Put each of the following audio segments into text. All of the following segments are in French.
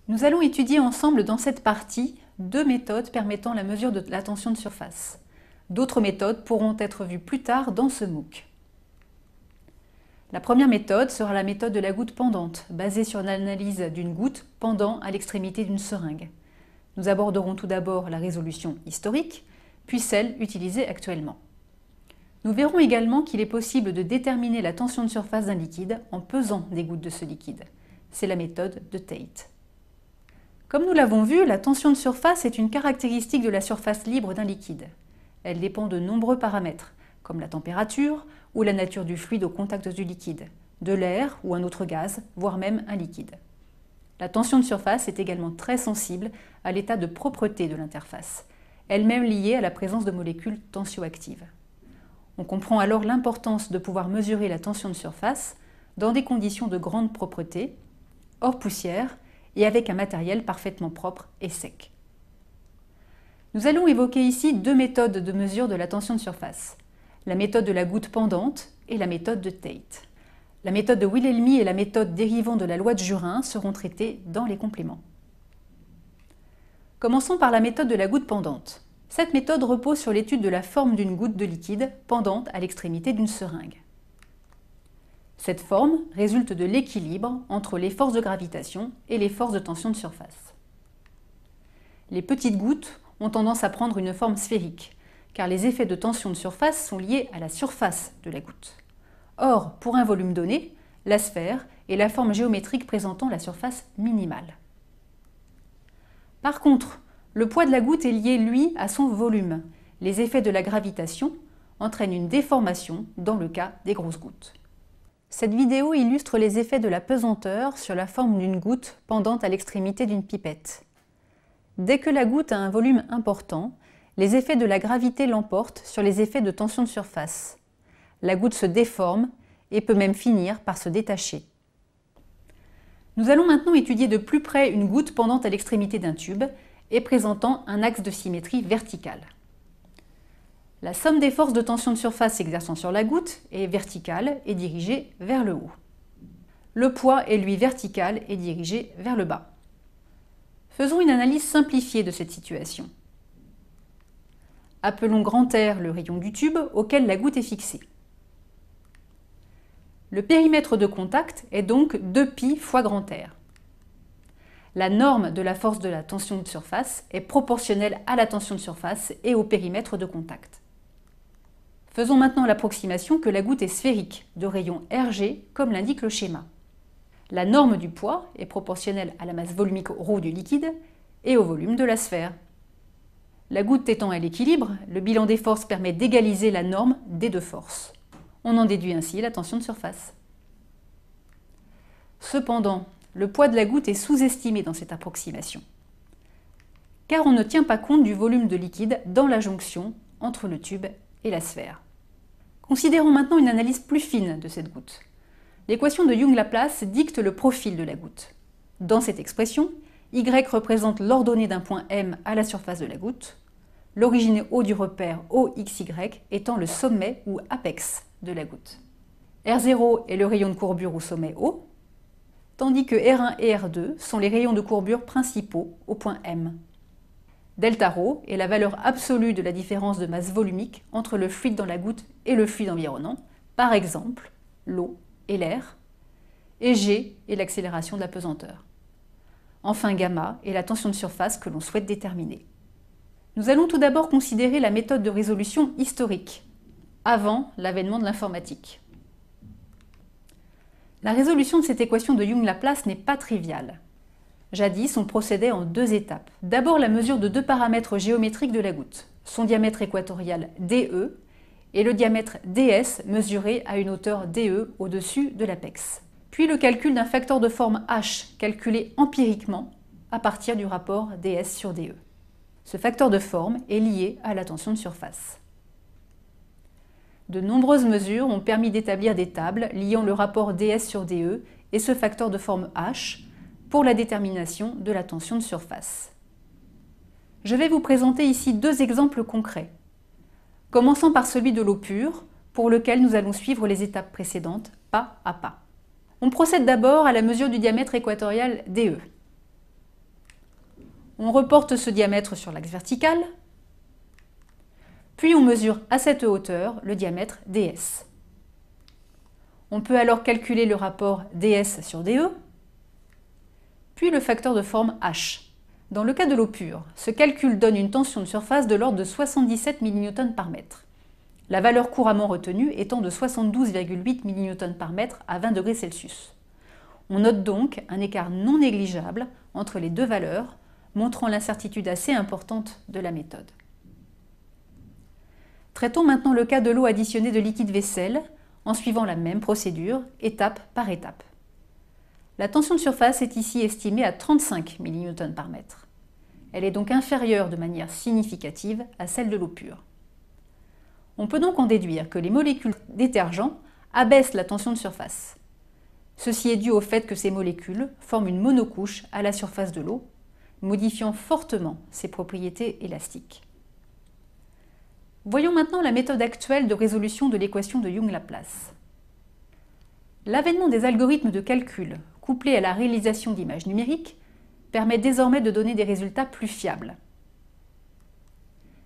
Nous allons étudier ensemble dans cette partie deux méthodes permettant la mesure de la tension de surface. D'autres méthodes pourront être vues plus tard dans ce MOOC. La première méthode sera la méthode de la goutte pendante, basée sur l'analyse d'une goutte pendant à l'extrémité d'une seringue. Nous aborderons tout d'abord la résolution historique, puis celle utilisée actuellement. Nous verrons également qu'il est possible de déterminer la tension de surface d'un liquide en pesant des gouttes de ce liquide. C'est la méthode de Tate. Comme nous l'avons vu, la tension de surface est une caractéristique de la surface libre d'un liquide. Elle dépend de nombreux paramètres, comme la température ou la nature du fluide au contact du liquide, de l'air ou un autre gaz, voire même un liquide. La tension de surface est également très sensible à l'état de propreté de l'interface, elle-même liée à la présence de molécules tensioactives. On comprend alors l'importance de pouvoir mesurer la tension de surface dans des conditions de grande propreté, hors poussière et avec un matériel parfaitement propre et sec. Nous allons évoquer ici deux méthodes de mesure de la tension de surface, la méthode de la goutte pendante et la méthode de Tate. La méthode de Wilhelmy et la méthode dérivant de la loi de Jurin seront traitées dans les compléments. Commençons par la méthode de la goutte pendante. Cette méthode repose sur l'étude de la forme d'une goutte de liquide pendante à l'extrémité d'une seringue. Cette forme résulte de l'équilibre entre les forces de gravitation et les forces de tension de surface. Les petites gouttes ont tendance à prendre une forme sphérique, car les effets de tension de surface sont liés à la surface de la goutte. Or, pour un volume donné, la sphère est la forme géométrique présentant la surface minimale. Par contre, le poids de la goutte est lié, lui, à son volume. Les effets de la gravitation entraînent une déformation dans le cas des grosses gouttes. Cette vidéo illustre les effets de la pesanteur sur la forme d'une goutte pendante à l'extrémité d'une pipette. Dès que la goutte a un volume important, les effets de la gravité l'emportent sur les effets de tension de surface. La goutte se déforme et peut même finir par se détacher. Nous allons maintenant étudier de plus près une goutte pendante à l'extrémité d'un tube et présentant un axe de symétrie verticale. La somme des forces de tension de surface s'exerçant sur la goutte est verticale et dirigée vers le haut. Le poids est lui vertical et dirigé vers le bas. Faisons une analyse simplifiée de cette situation. Appelons grand R le rayon du tube auquel la goutte est fixée. Le périmètre de contact est donc 2π fois grand R. La norme de la force de la tension de surface est proportionnelle à la tension de surface et au périmètre de contact. Faisons maintenant l'approximation que la goutte est sphérique, de rayon Rg, comme l'indique le schéma. La norme du poids est proportionnelle à la masse volumique ρ du liquide et au volume de la sphère. La goutte étant à l'équilibre, le bilan des forces permet d'égaliser la norme des deux forces. On en déduit ainsi la tension de surface. Cependant, le poids de la goutte est sous-estimé dans cette approximation, car on ne tient pas compte du volume de liquide dans la jonction entre le tube et la sphère. Considérons maintenant une analyse plus fine de cette goutte. L'équation de Young-Laplace dicte le profil de la goutte. Dans cette expression, Y représente l'ordonnée d'un point M à la surface de la goutte, l'origine O du repère OXY étant le sommet ou apex de la goutte. R0 est le rayon de courbure au sommet O, tandis que R1 et R2 sont les rayons de courbure principaux au point M. Delta ρ est la valeur absolue de la différence de masse volumique entre le fluide dans la goutte et le fluide environnant, par exemple l'eau et l'air, et G est l'accélération de la pesanteur. Enfin, gamma est la tension de surface que l'on souhaite déterminer. Nous allons tout d'abord considérer la méthode de résolution historique, avant l'avènement de l'informatique. La résolution de cette équation de Young-Laplace n'est pas triviale. Jadis, on procédait en deux étapes. D'abord, la mesure de deux paramètres géométriques de la goutte, son diamètre équatorial dE et le diamètre ds mesuré à une hauteur dE au-dessus de l'apex. Puis le calcul d'un facteur de forme h calculé empiriquement à partir du rapport ds sur dE. Ce facteur de forme est lié à la tension de surface. De nombreuses mesures ont permis d'établir des tables liant le rapport ds sur dE et ce facteur de forme h pour la détermination de la tension de surface. Je vais vous présenter ici deux exemples concrets. Commençons par celui de l'eau pure, pour lequel nous allons suivre les étapes précédentes, pas à pas. On procède d'abord à la mesure du diamètre équatorial dE. On reporte ce diamètre sur l'axe vertical, puis on mesure à cette hauteur le diamètre ds. On peut alors calculer le rapport ds sur dE, puis le facteur de forme H. Dans le cas de l'eau pure, ce calcul donne une tension de surface de l'ordre de 77 milliNewtons par mètre, la valeur couramment retenue étant de 72,8 milliNewtons par mètre à 20 degrés Celsius. On note donc un écart non négligeable entre les deux valeurs, montrant l'incertitude assez importante de la méthode. Traitons maintenant le cas de l'eau additionnée de liquide vaisselle, en suivant la même procédure, étape par étape. La tension de surface est ici estimée à 35 milliNewtons par mètre. Elle est donc inférieure de manière significative à celle de l'eau pure. On peut donc en déduire que les molécules détergents abaissent la tension de surface. Ceci est dû au fait que ces molécules forment une monocouche à la surface de l'eau, modifiant fortement ses propriétés élastiques. Voyons maintenant la méthode actuelle de résolution de l'équation de Young-Laplace. L'avènement des algorithmes de calcul, couplés à la réalisation d'images numériques, permet désormais de donner des résultats plus fiables.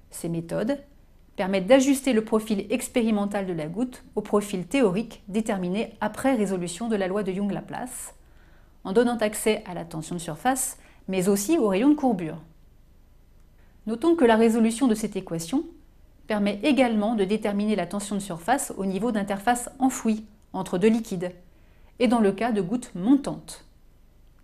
Ces méthodes permettent d'ajuster le profil expérimental de la goutte au profil théorique déterminé après résolution de la loi de Young-Laplace, en donnant accès à la tension de surface, mais aussi au rayon de courbure. Notons que la résolution de cette équation permet également de déterminer la tension de surface au niveau d'interface enfouie entre deux liquides, et dans le cas de gouttes montantes.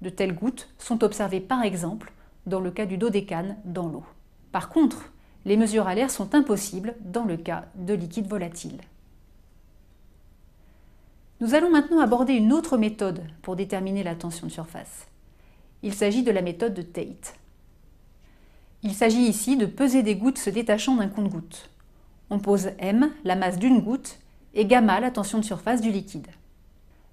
De telles gouttes sont observées par exemple dans le cas du dodécane dans l'eau. Par contre, les mesures à l'air sont impossibles dans le cas de liquides volatiles. Nous allons maintenant aborder une autre méthode pour déterminer la tension de surface. Il s'agit de la méthode de Tate. Il s'agit ici de peser des gouttes se détachant d'un compte-gouttes. On pose m, la masse d'une goutte, et gamma, la tension de surface du liquide.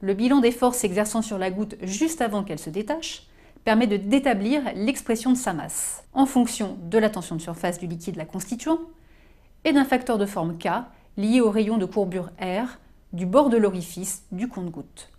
Le bilan des forces s'exerçant sur la goutte juste avant qu'elle se détache permet d'établir l'expression de sa masse, en fonction de la tension de surface du liquide la constituant et d'un facteur de forme K lié au rayon de courbure R du bord de l'orifice du compte-gouttes.